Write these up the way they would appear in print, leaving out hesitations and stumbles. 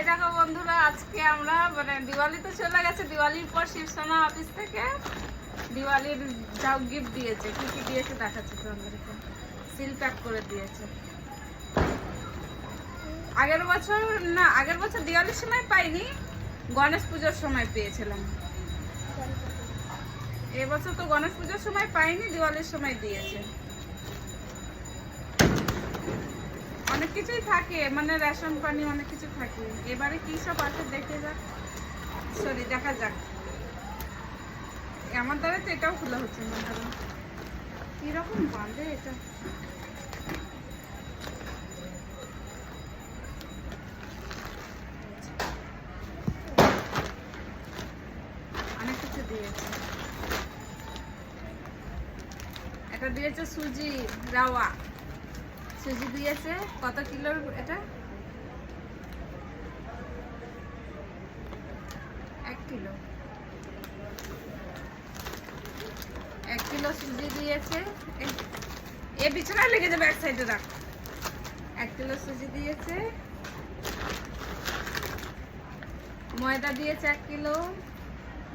এই দেখো বন্ধুরা, আজকে আমরা মানে দিওয়ালি তো চলে গেছে, দিওয়ালির পর শিবসোনা অফিস থেকে দিওয়ালির যাও গিফট দিয়েছে। কি কি দিয়েছে দেখাচ্ছি তোমাদেরকে। সিল প্যাক করে দিয়েছে। আগের বছর দিওয়ালির সময় পাইনি, গণেশ পুজোর সময় পেয়েছিলাম। এবছর তো গণেশ পুজোর সময় পাইনি, দিওয়ালির সময় দিয়েছে। অনেক কিছুই থাকে, মানে রেশন পানি অনেক কিছু থাকে। এবারে কি সব আছে দেখা যাক। আমার দ্বারা তো এটাও খোলা হচ্ছে না, কিরকম বাঁধে এটা। অনেক কিছু দিয়েছে। এটা দিয়েছে সুজি রাওয়া, সুজি দিয়েছে। কত কিলোর এটা? 1 কিলো। 1 কিলো সুজি দিয়েছে। এ বিছানায় লেগে যাবে, এক সাইডে রাখ। 1 কিলো সুজি দিয়েছে। ময়দা দিয়েছে 1 কিলো।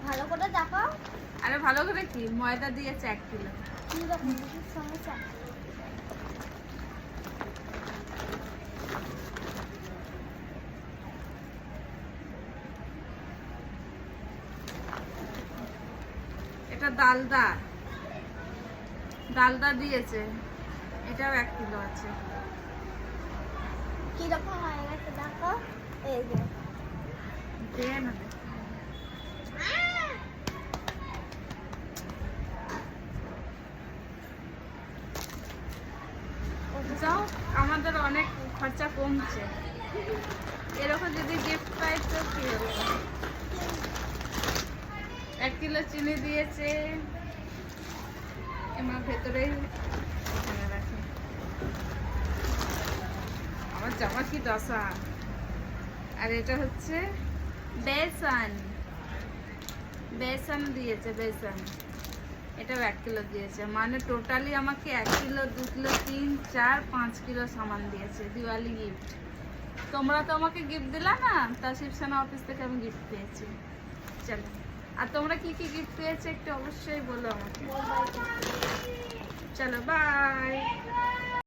ভালো করে দেখো। আরে ভালো করে কি, ময়দা দিয়েছে 1 কিলো। কি রকম সমস্যা? এটা ডালদা দিয়েছে, এটাও 1 কিলো আছে। কি রকম হয়ে গেছে দেখো। এই যে দে না দে। যাও, আমাদের অনেক খরচা কমছে। এরকম যদি গিফট পাই তো কি হবে। 1 কিলো চিনি দিয়েছে। আমার ভেতরেই এখানে রাখে। আমার জামা কি দশা। আর এটা হচ্ছে বেসন দিয়েছে। এটাও 1 কিলো দিয়েছে। মানে টোটালি আমাকে 1 কিলো, 2 কিলো, 3, 4, 5 কিলো সামান দিয়েছে দিওয়ালি গিফট। তোমরা তো আমাকে গিফট দিলা না, তা শিবসেনা অফিস থেকে আমি গিফট পেয়েছি। চলো, আর তোমরা কি কি গিফট পেয়েছো একটু অবশ্যই বলো আমাকে। চলো বাই।